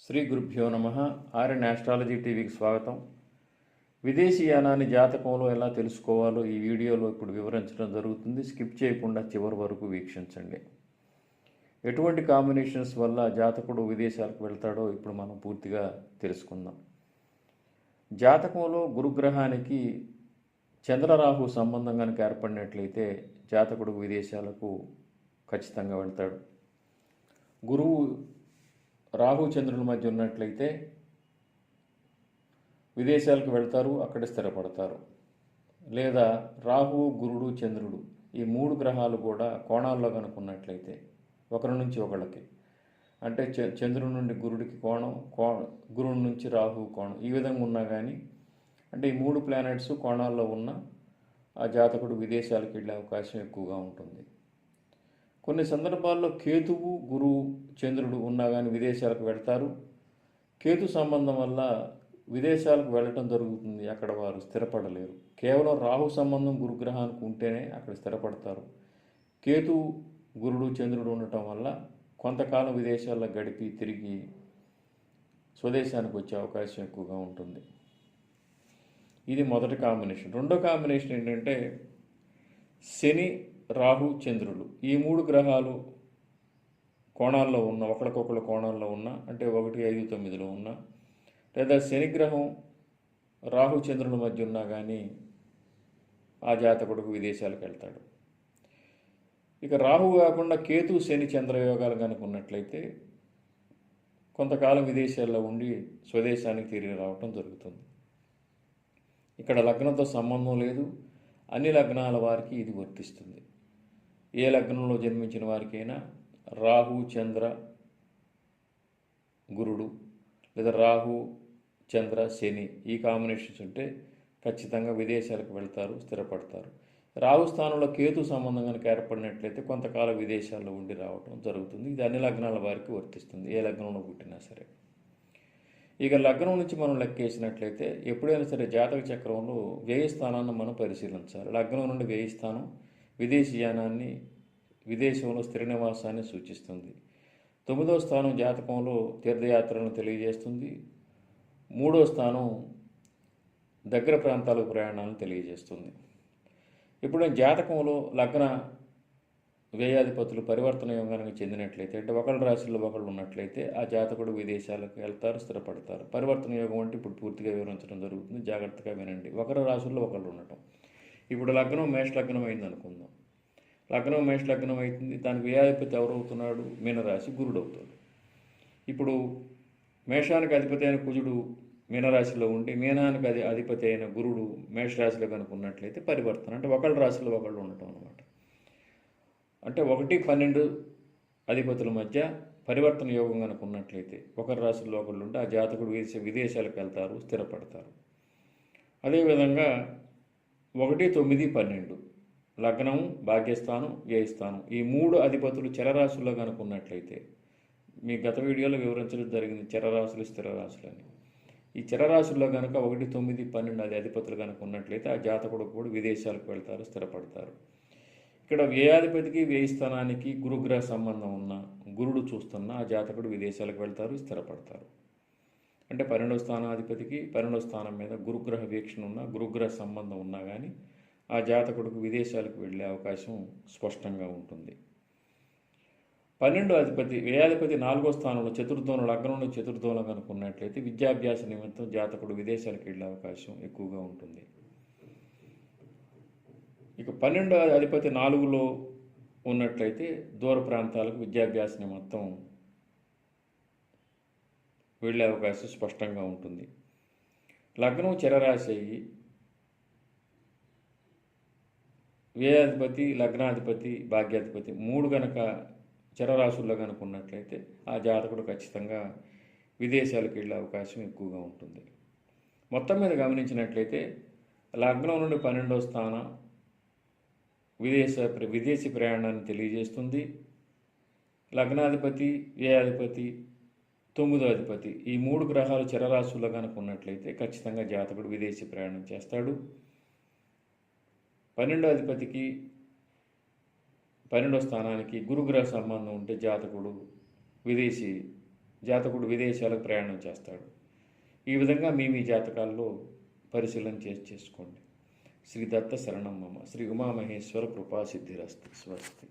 శ్రీ గురుభ్యో నమ. RN astrology టీవీకి స్వాగతం. విదేశీయానాన్ని జాతకంలో ఎలా తెలుసుకోవాలో ఈ వీడియోలో ఇప్పుడు వివరించడం జరుగుతుంది. స్కిప్ చేయకుండా చివరి వరకు వీక్షించండి. ఎటువంటి కాంబినేషన్స్ వల్ల జాతకుడు విదేశాలకు వెళ్తాడో ఇప్పుడు మనం పూర్తిగా తెలుసుకుందాం. జాతకంలో గురుగ్రహానికి చంద్రరాహు సంబంధం కనుక ఏర్పడినట్లయితే జాతకుడు విదేశాలకు ఖచ్చితంగా వెళ్తాడు. గురువు రాహు చంద్రుల మధ్య ఉన్నట్లయితే విదేశాలకు వెళ్తారు, అక్కడ స్థిరపడతారు. లేదా రాహు, గురుడు, చంద్రుడు ఈ మూడు గ్రహాలు కూడా కోణాల్లో కనుకున్నట్లయితే ఒకరి నుంచి ఒకళ్ళకి, అంటే చంద్రుడి నుండి గురుడికి కోణం, గురుడి నుంచి రాహు కోణం, ఈ విధంగా ఉన్నా కానీ, అంటే ఈ మూడు ప్లానెట్స్ కోణాల్లో ఉన్న ఆ జాతకుడు విదేశాలకు వెళ్ళే అవకాశం ఎక్కువగా ఉంటుంది. కొన్ని సందర్భాల్లో కేతువు, గురువు, చంద్రుడు ఉన్నా కానీ విదేశాలకు వెళ్తారు. కేతు సంబంధం వల్ల విదేశాలకు వెళ్ళటం జరుగుతుంది, అక్కడ వారు స్థిరపడలేరు. కేవలం రాహు సంబంధం గురుగ్రహానికి ఉంటేనే అక్కడ స్థిరపడతారు. కేతు, గురుడు, చంద్రుడు ఉండటం వల్ల కొంతకాలం విదేశాల్లో గడిపి తిరిగి స్వదేశానికి వచ్చే అవకాశం ఎక్కువగా ఉంటుంది. ఇది మొదటి కాంబినేషన్. రెండో కాంబినేషన్ ఏంటంటే శని, రాహు, చంద్రులు ఈ మూడు గ్రహాలు కోణాల్లో ఉన్న, ఒకరికొకరు కోణాల్లో ఉన్న, అంటే 1, 5, 9లో ఉన్న, లేదా శనిగ్రహం రాహు చంద్రుల మధ్య ఉన్నా కానీ ఆ జాతకుడుకు విదేశాలకు వెళ్తాడు. ఇక రాహు కాకుండా కేతు, శని, చంద్రయోగాలు కనుక ఉన్నట్లయితే కొంతకాలం విదేశాల్లో ఉండి స్వదేశానికి తిరిగి రావటం జరుగుతుంది. ఇక్కడ లగ్నంతో సంబంధం లేదు, అన్ని లగ్నాల వారికి ఇది వర్తిస్తుంది. ఏ లగ్నంలో జన్మించిన వారికైనా రాహు, చంద్ర, గురుడు, లేదా రాహు, చంద్ర, శని ఈ కాంబినేషన్స్ ఉంటే ఖచ్చితంగా విదేశాలకు వెళ్తారు, స్థిరపడతారు. రాహు స్థానంలో కేతు సంబంధం కనుక ఏర్పడినట్లయితే కొంతకాలం విదేశాల్లో ఉండి రావటం జరుగుతుంది. ఇది అన్ని లగ్నాల వారికి వర్తిస్తుంది, ఏ లగ్నంలో పుట్టినా సరే. ఇక లగ్నం నుంచి మనం లెక్కేసినట్లయితే ఎప్పుడైనా సరే జాతక చక్రంలో వ్యయ స్థానాన్ని మనం పరిశీలించాలి. లగ్నం నుండి వ్యయ స్థానం విదేశీయానాన్ని, విదేశంలో స్థిర నివాసాన్ని సూచిస్తుంది. 9వ స్థానం జాతకంలో తీర్థయాత్రలను తెలియజేస్తుంది. 3వ స్థానం దగ్గర ప్రాంతాలకు ప్రయాణాలను తెలియజేస్తుంది. ఇప్పుడు జాతకంలో లగ్న వ్యయాధిపతులు పరివర్తన యోగానికి చెందినట్లయితే, అంటే ఒకళ్ళ రాశిలో ఒకళ్ళు ఉన్నట్లయితే ఆ జాతకుడు విదేశాలకు వెళ్తారు, స్థిరపడతారు. పరివర్తన యోగం అంటే ఇప్పుడు పూర్తిగా వివరించడం జరుగుతుంది, జాగ్రత్తగా వినండి. ఒకరి రాశుల్లో ఒకళ్ళు ఉండటం. ఇప్పుడు లగ్నం మేష లగ్నం అయింది అనుకుందాం. లగ్నం మేష లగ్నం అవుతుంది, దానికి వ్యయాధిపతి ఎవరవుతున్నాడు? మీనరాశి, గురుడు అవుతాడు. ఇప్పుడు మేషానికి అధిపతి అయిన కుజుడు మీనరాశిలో ఉండి మీనానికి అధిపతి అయిన గురుడు మేషరాశిలో కనుక ఉన్నట్లయితే పరివర్తన, అంటే ఒకళ్ళ రాశిలో ఒకళ్ళు ఉండటం అనమాట. అంటే 1, 12 అధిపతుల మధ్య పరివర్తన యోగం కనుక ఉన్నట్లయితే ఒకరి రాశుల్లో ఒకళ్ళు ఉంటే ఆ జాతకుడు విదేశాలకు వెళ్తారు, స్థిరపడతారు. అదేవిధంగా 1, 9, 12 లగ్నం, భాగ్యస్థానం, వ్యయస్థానం ఈ 3 అధిపతులు చరరాశుల్లో కనుక ఉన్నట్లయితే, మీ గత వీడియోలో వివరించడం జరిగింది చరరాశులు, స్థిర రాశులని. ఈ చరరాశుల్లో కనుక 1, 9, 12 అధిపతులు కనుక ఉన్నట్లయితే ఆ జాతకుడు కూడా విదేశాలకు వెళ్తారు, స్థిరపడతారు. ఇక్కడ వ్యయాధిపతికి, వ్యయస్థానానికి గురుగ్రహ సంబంధం ఉన్న, గురుడు చూస్తున్న ఆ జాతకుడు విదేశాలకు వెళ్తారు, స్థిరపడతారు. అంటే 12వ స్థానాధిపతికి 12వ స్థానం మీద గురుగ్రహ వీక్షణ ఉన్న, గురుగ్రహ సంబంధం ఉన్నా కానీ ఆ జాతకుడికి విదేశాలకు వెళ్ళే అవకాశం స్పష్టంగా ఉంటుంది. 12వ అధిపతి వ్యయాధిపతి 4వ స్థానంలో చతుర్థంలో, లగ్నం నుండి చతుర్థంలో కనుక్కున్నట్లయితే విద్యాభ్యాస నిమిత్తం జాతకుడు విదేశాలకు వెళ్ళే అవకాశం ఎక్కువగా ఉంటుంది. ఇక 12వ అధిపతి 4లో ఉన్నట్లయితే దూర ప్రాంతాలకు విద్యాభ్యాస నిమిత్తం వెళ్ళే అవకాశం స్పష్టంగా ఉంటుంది. లగ్నం చరరాశి అయ్యి వ్యయాధిపతి, లగ్నాధిపతి, భాగ్యాధిపతి 3 గనక చరరాశుల్లో కనుక ఉన్నట్లయితే ఆ జాతకుడు ఖచ్చితంగా విదేశాలకు వెళ్ళే అవకాశం ఎక్కువగా ఉంటుంది. మొత్తం మీద గమనించినట్లయితే లగ్నం నుండి 12వ స్థానం విదేశీ ప్రయాణాన్ని తెలియజేస్తుంది. లగ్నాధిపతి, వ్యయాధిపతి, 9వ అధిపతి ఈ 3 గ్రహాలు చరరాశుల్లో కనుక ఉన్నట్లయితే ఖచ్చితంగా జాతకుడు విదేశీ ప్రయాణం చేస్తాడు. 12వ అధిపతికి 12వ స్థానానికి గురుగ్రహ సంబంధం ఉంటే జాతకుడు విదేశీ జాతకుడు విదేశాలకు ప్రయాణం చేస్తాడు. ఈ విధంగా మీ జాతకాల్లో పరిశీలన చేసుకోండి. శ్రీ దత్త శరణం మమ. శ్రీ ఉమామహేశ్వర కృపా సిద్ధిరస్తు. స్వస్తి.